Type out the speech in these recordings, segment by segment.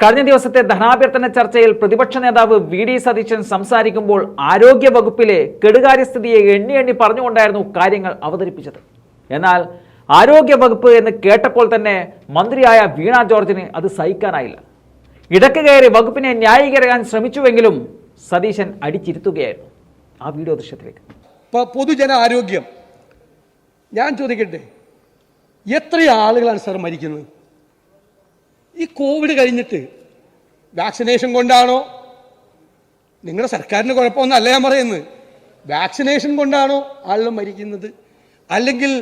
കഴിഞ്ഞ ദിവസത്തെ ധനാഭ്യർത്ഥന ചർച്ചയിൽ പ്രതിപക്ഷ നേതാവ് വി.ഡി. സതീശൻ സംസാരിക്കുമ്പോൾ ആരോഗ്യ വകുപ്പിലെ കെടുകാര്യസ്ഥിതിയെ എണ്ണി പറഞ്ഞുകൊണ്ടായിരുന്നു കാര്യങ്ങൾ അവതരിപ്പിച്ചത്. എന്നാൽ ആരോഗ്യ വകുപ്പ് എന്ന് കേട്ടപ്പോൾ തന്നെ മന്ത്രിയായ വീണ ജോർജിന് അത് സഹിക്കാനായില്ല. ഇടക്ക് കയറി വകുപ്പിനെ ന്യായീകരിക്കാൻ ശ്രമിച്ചുവെങ്കിലും സതീശൻ അടിച്ചിരുത്തുകയായിരുന്നു. ആ വീഡിയോ ദൃശ്യത്തിലേക്ക്. പൊതുജന ആരോഗ്യം ഞാൻ ചോദിക്കട്ടെ, എത്ര ആളുകളാണ് സാർ മരിക്കുന്നത്? ഈ കോവിഡ് കഴിഞ്ഞിട്ട് വാക്സിനേഷൻ കൊണ്ടാണോ? നിങ്ങളുടെ സർക്കാരിന് കുഴപ്പമൊന്നുമല്ല ഞാൻ പറയുന്നത്. വാക്സിനേഷൻ കൊണ്ടാണോ ആളുകൾ മരിക്കുന്നത്, അല്ലെങ്കിൽ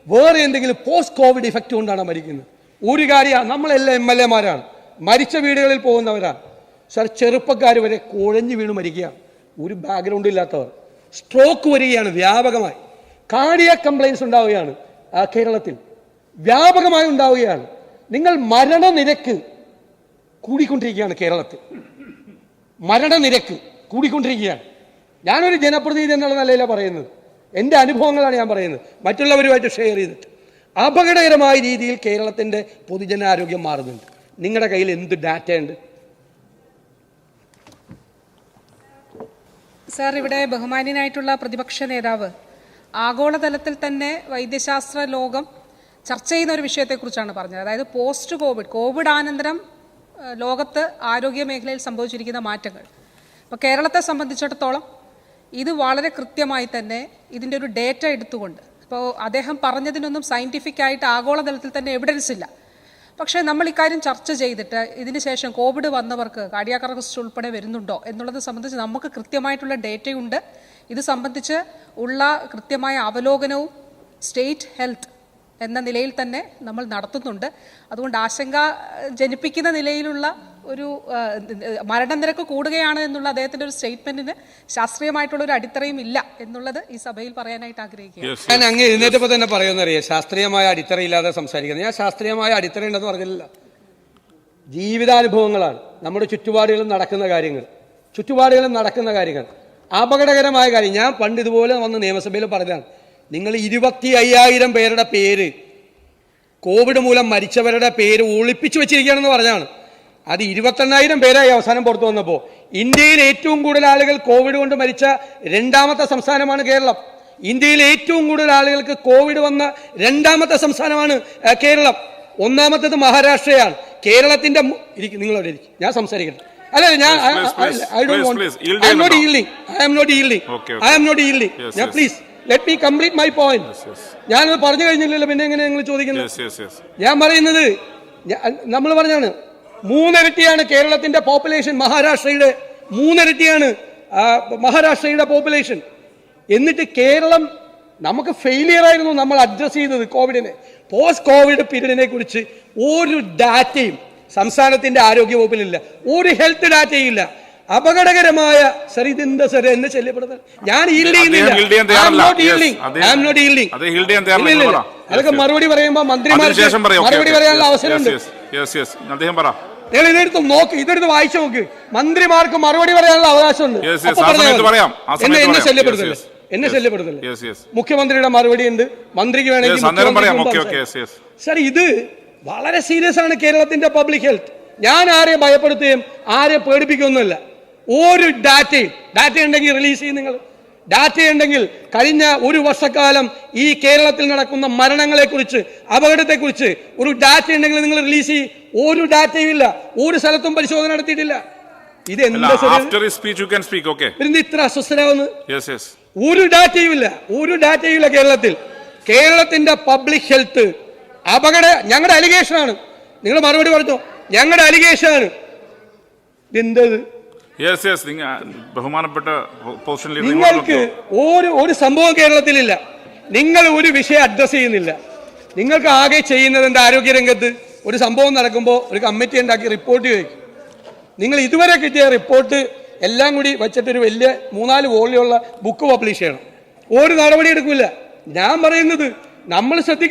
വേറെ എന്തെങ്കിലും പോസ്റ്റ് കോവിഡ് ഇഫക്റ്റ് കൊണ്ടാണോ മരിക്കുന്നത്? ഒരു കാര്യം, നമ്മളെല്ലാം MLA-മാരാണ്, മരിച്ച വീടുകളിൽ പോകുന്നവരാണ് സാർ. ചെറുപ്പക്കാർ വരെ കുഴഞ്ഞു വീണ് മരിക്കുക, ഒരു ബാക്ക്ഗ്രൗണ്ട് ഇല്ലാത്തവർ. സ്ട്രോക്ക് വരികയാണ് വ്യാപകമായി. കാർഡിയാക് കംപ്ലൈൻസ് ഉണ്ടാവുകയാണ് കേരളത്തിൽ, വ്യാപകമായി ഉണ്ടാവുകയാണ്. നിങ്ങൾ മരണനിരക്ക് കൂടിക്കൊണ്ടിരിക്കുകയാണ് കേരളത്തിൽ, മരണനിരക്ക് കൂടിക്കൊണ്ടിരിക്കുകയാണ്. ഞാനൊരു ജനപ്രതിനിധി എന്നുള്ള നിലയിലാണ് പറയുന്നത്, എൻ്റെ അനുഭവങ്ങളാണ് ഞാൻ പറയുന്നത്, മറ്റുള്ളവരുമായിട്ട് ഷെയർ ചെയ്തിട്ട്. അപകടകരമായ രീതിയിൽ കേരളത്തിൻ്റെ പൊതുജനാരോഗ്യം മാറുന്നുണ്ട്. നിങ്ങളുടെ കയ്യിൽ എന്ത് ഡാറ്റ ഉണ്ട് സാർ? ഇവിടെ ബഹുമാന്യനായിട്ടുള്ള പ്രതിപക്ഷ നേതാവ് ആഗോളതലത്തിൽ തന്നെ വൈദ്യശാസ്ത്ര ലോകം ചർച്ച ചെയ്യുന്ന ഒരു വിഷയത്തെക്കുറിച്ചാണ് പറഞ്ഞത്. അതായത് പോസ്റ്റ് കോവിഡ് ആനന്തരം ലോകത്ത് ആരോഗ്യ മേഖലയിൽ സംഭവിച്ചിരിക്കുന്ന മാറ്റങ്ങൾ. അപ്പോൾ കേരളത്തെ സംബന്ധിച്ചിടത്തോളം ഇത് വളരെ കൃത്യമായി തന്നെ ഇതിൻ്റെ ഒരു ഡേറ്റ എടുത്തുകൊണ്ട്, ഇപ്പോൾ അദ്ദേഹം പറഞ്ഞതിനൊന്നും സയൻറ്റിഫിക് ആയിട്ട് ആഗോളതലത്തിൽ തന്നെ എവിഡൻസ് ഇല്ല. പക്ഷേ നമ്മൾ ഇക്കാര്യം ചർച്ച ചെയ്തിട്ട് ഇതിന് ശേഷം കോവിഡ് വന്നവർക്ക് കാർഡിയാക് അറസ്റ്റ് ഉൾപ്പെടെ വരുന്നുണ്ടോ എന്നുള്ളത് സംബന്ധിച്ച് നമുക്ക് കൃത്യമായിട്ടുള്ള ഡേറ്റയുണ്ട്. ഇത് സംബന്ധിച്ച് ഉള്ള കൃത്യമായ അവലോകനവും സ്റ്റേറ്റ് ഹെൽത്ത് എന്ന നിലയിൽ തന്നെ നമ്മൾ നടത്തുന്നുണ്ട്. അതുകൊണ്ട് ആശങ്ക ജനിപ്പിക്കുന്ന നിലയിലുള്ള ഒരു മരണനിരക്ക് കൂടുകയാണ് എന്നുള്ള അദ്ദേഹത്തിൻ്റെ ഒരു സ്റ്റേറ്റ്മെന്റിന് ശാസ്ത്രീയമായിട്ടുള്ള ഒരു അടിത്തറയും ഇല്ല എന്നുള്ളത് ഈ സഭയിൽ പറയാനായിട്ട് ആഗ്രഹിക്കുകയാണ്. ഞാൻ അങ്ങ് എഴുന്നേറ്റപ്പോൾ തന്നെ പറയുമെന്നറിയാം, ശാസ്ത്രീയമായ അടിത്തറയില്ലാതെ സംസാരിക്കുന്നത്. ഞാൻ ശാസ്ത്രീയമായ അടിത്തറയുണ്ടെന്ന് പറഞ്ഞില്ല. ജീവിതാനുഭവങ്ങളാണ് നമ്മുടെ ചുറ്റുപാടുകളും നടക്കുന്ന കാര്യങ്ങൾ, അപകടകരമായ കാര്യം. ഞാൻ പണ്ട് ഇതുപോലെ വന്ന് നിയമസഭയിൽ പറഞ്ഞതാണ്, നിങ്ങൾ 25,000 പേരുടെ പേര്, കോവിഡ് മൂലം മരിച്ചവരുടെ പേര് ഒളിപ്പിച്ചു വെച്ചിരിക്കുകയാണെന്ന് പറഞ്ഞാണ്. അത് 21,000 പേരായി അവസാനം പുറത്തു വന്നപ്പോൾ. ഇന്ത്യയിൽ ഏറ്റവും കൂടുതൽ ആളുകൾ കോവിഡ് കൊണ്ട് മരിച്ച 2ാമത്തെ സംസ്ഥാനമാണ് കേരളം. ഇന്ത്യയിൽ ഏറ്റവും കൂടുതൽ ആളുകൾക്ക് കോവിഡ് വന്ന 2ാമത്തെ സംസ്ഥാനമാണ് കേരളം. 1ാമത്തേത് മഹാരാഷ്ട്രയാണ്. കേരളത്തിന്റെ നിങ്ങളവിടെ ഇരിക്കും, ഞാൻ സംസാരിക്കട്ടെ. അല്ല, ഞാൻ please let me complete my point. ഞാനത് പറഞ്ഞു കഴിഞ്ഞില്ലല്ലോ, പിന്നെ എങ്ങനെ നിങ്ങൾ ചോദിക്കുന്നത്? ഞാൻ പറയുന്നത്, നമ്മൾ പറഞ്ഞാണ് 3 ഇരട്ടിയാണ് കേരളത്തിന്റെ പോപ്പുലേഷൻ, മഹാരാഷ്ട്രയുടെ 3 ഇരട്ടിയാണ് മഹാരാഷ്ട്രയുടെ പോപ്പുലേഷൻ. എന്നിട്ട് കേരളം നമുക്ക് ഫെയിലിയർ ആയിരുന്നു നമ്മൾ അഡ്രസ് ചെയ്തത് കോവിഡിനെ. പോസ്റ്റ് കോവിഡ് പീരീഡിനെ കുറിച്ച് ഒരു ഡാറ്റയും സംസ്ഥാനത്തിന്റെ ആരോഗ്യ വകുപ്പിലില്ല, ഒരു ഹെൽത്ത് ഡാറ്റയും ഇല്ല. അപകടകരമായ സർ, ഇതെന്താ സർ എന്നെ ശല്യപ്പെടുന്നത്? ഞാൻ അതൊക്കെ മറുപടി പറയുമ്പോ മന്ത്രിമാർക്ക് മറുപടി പറയാനുള്ള അവസരമുണ്ട്. ഇതെടുത്ത് നോക്ക്, ഇതെടുത്ത് വായിച്ചു നോക്ക്. മന്ത്രിമാർക്ക് മറുപടി പറയാനുള്ള അവകാശമുണ്ട്. എന്നെ ശല്യപ്പെടുത്തല്ലേ? മുഖ്യമന്ത്രിയുടെ മറുപടി ഉണ്ട്, മന്ത്രിക്ക് വേണമെങ്കിൽ. സർ, ഇത് വളരെ സീരിയസ് ആണ് കേരളത്തിന്റെ പബ്ലിക് ഹെൽത്ത്. ഞാൻ ആരെ ഭയപ്പെടുത്തുകയും ആരെ പേടിപ്പിക്കുകയൊന്നുമില്ല. ഒരു ഡാറ്റ ഉണ്ടെങ്കിൽ റിലീസ് ചെയ്യും. നിങ്ങൾ ഡാറ്റ ഉണ്ടെങ്കിൽ കഴിഞ്ഞ ഒരു വർഷക്കാലം ഈ കേരളത്തിൽ നടക്കുന്ന മരണങ്ങളെക്കുറിച്ച്, അപകടത്തെക്കുറിച്ച് ഒരു ഡാറ്റ ഉണ്ടെങ്കിൽ നിങ്ങൾ റിലീസ് ചെയ്യും. ഒരു ഡാറ്റയും ഇല്ല, ഒരു സ്ഥലത്തും പരിശോധന നടത്തിയിട്ടില്ല. ഇത് എന്താ ഇത്ര അസ്വസ്ഥരാവുന്നത്? ഒരു ഡാറ്റയും ഇല്ല കേരളത്തിൽ. കേരളത്തിന്റെ പബ്ലിക് ഹെൽത്ത് ഞങ്ങളുടെ അലിഗേഷനാണ്. നിങ്ങൾ മറുപടി പറഞ്ഞോ, ഞങ്ങളുടെ അലിഗേഷനാണ്. എന്തത്? നിങ്ങൾക്ക് ഒരു സംഭവം കേരളത്തിലില്ല. നിങ്ങൾ ഒരു വിഷയം അഡ്രസ് ചെയ്യുന്നില്ല. നിങ്ങൾക്ക് ആകെ ചെയ്യുന്നത് എന്താ? ആരോഗ്യരംഗത്ത് ഒരു സംഭവം നടക്കുമ്പോൾ ഒരു കമ്മിറ്റി ഉണ്ടാക്കി റിപ്പോർട്ട് ചോദിക്കും. നിങ്ങൾ ഇതുവരെ കിട്ടിയ റിപ്പോർട്ട് എല്ലാം കൂടി വെച്ചിട്ടൊരു വലിയ 3-4 വോളിയുള്ള ബുക്ക് പബ്ലിഷ് ചെയ്യണം. ഒരു നടപടി എടുക്കില്ല. ഞാൻ പറയുന്നത് നമ്മൾ ശ്രദ്ധിക്കണം.